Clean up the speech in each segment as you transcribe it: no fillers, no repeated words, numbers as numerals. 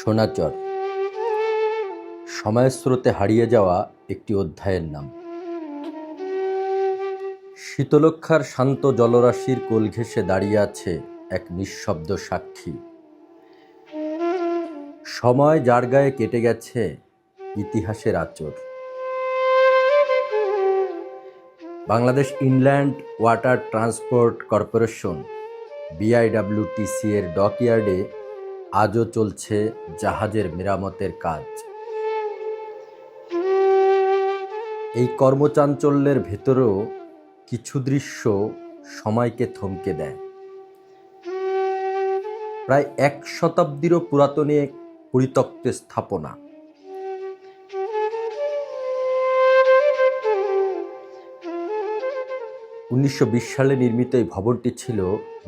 সোনাচর সময়ের স্রোতে হারিয়ে যাওয়া একটি অধ্যায়ের নাম। শীতলক্ষার শান্ত জলরাশির কোল ঘেঁষে দাঁড়িয়ে আছে এক নিঃশব্দ সাক্ষী। সময় যার গায়ে কেটে গেছে ইতিহাসের আঁচড়। Bangladesh inland water transport corporation BIWTC এর ডকইয়ার্ডে আজও চলছে জাহাজের মেরামতের কাজ। এই কর্মচাঞ্চল্যের ভেতরেও কিছু দৃশ্য সময়কে থমকে দেয়। প্রায় 1 শতাব্দীরও পুরাতন এক পরিত্যক্ত স্থাপনা। (1920 সালে নির্মিত এই ভবনটি ছিল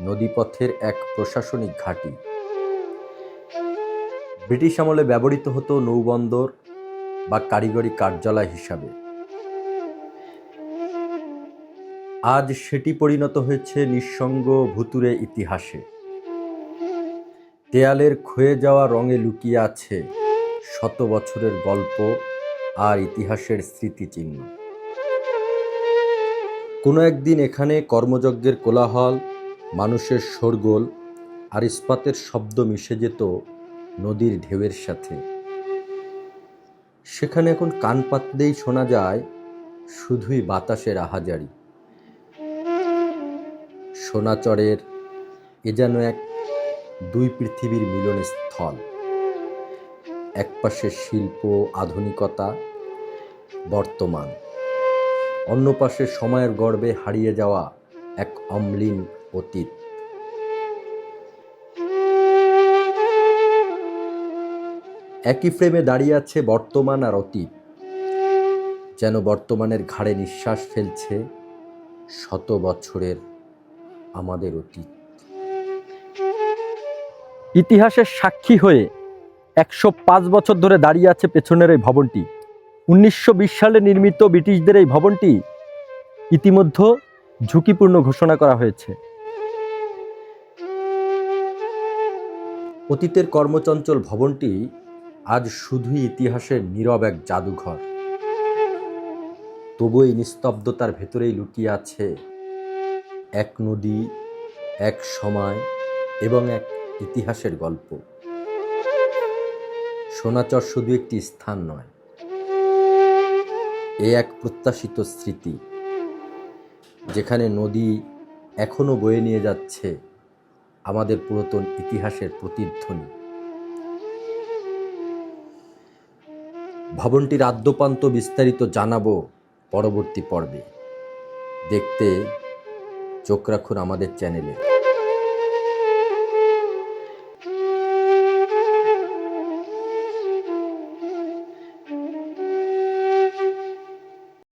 নদীপথের এক প্রশাসনিক ঘাঁটি। ব্রিটিশ আমলে ব্যবহৃত হতো নৌবন্দর বা কারিগরি কার্যালয় হিসাবে। আজ সেটি পরিণত হয়েছে নিঃসঙ্গ ভুতুড়ে ইতিহাসে। দেয়ালের ক্ষয়ে যাওয়া রঙে লুকিয়ে আছে শত বছরের গল্প আর ইতিহাসের স্মৃতিচিহ্ন। কোনো একদিন এখানে কর্মযজ্ঞের কোলাহল, মানুষের শোরগোল আর ইস্পাতের শব্দ মিশে যেত নদীর ঢেউয়ের সাথে। সেখানে এখন কান পাতলেই শোনা যায় শুধুই বাতাসের আহাজারি। সোনাচরের এ যেন এক দুই পৃথিবীর মিলন স্থল। এক পাশে শিল্প, আধুনিকতা, বর্তমান, অন্য পাশে সময়ের গর্ভে হারিয়ে যাওয়া এক অম্লীন অতীত। একই ফ্রেমে দাঁড়িয়ে আছে বর্তমান আর অতীত, যেন বর্তমানের ঘাড়ে নিঃশ্বাস ফেলছে শত বছরের আমাদের অতীত। ইতিহাসের সাক্ষী হয়ে 105 বছর ধরে দাঁড়িয়ে আছে পেছনের এই ভবনটি। 1920 সালে নির্মিত ব্রিটিশদের এই ভবনটি ইতিমধ্যে ঝুঁকিপূর্ণ ঘোষণা করা হয়েছে। অতীতের কর্মচঞ্চল ভবনটি আজ শুধুই ইতিহাসের নীরব এক জাদুঘর। তবু এই নিস্তব্ধতার ভেতরেই লুকিয়ে আছে এক নদী, এক সময় এবং এক ইতিহাসের গল্প। সোনাচর শুধু একটি স্থান নয়, এ এক প্রত্যাশিত স্মৃতি, যেখানে নদী এখনো বয়ে নিয়ে যাচ্ছে আমাদের পুরাতন ইতিহাসের প্রতিধ্বনি। ভবনটির আদ্যোপান্ত বিস্তারিত জানাবো পরবর্তী পর্বে। দেখতে চোখ রাখুন আমাদের চ্যানেলে।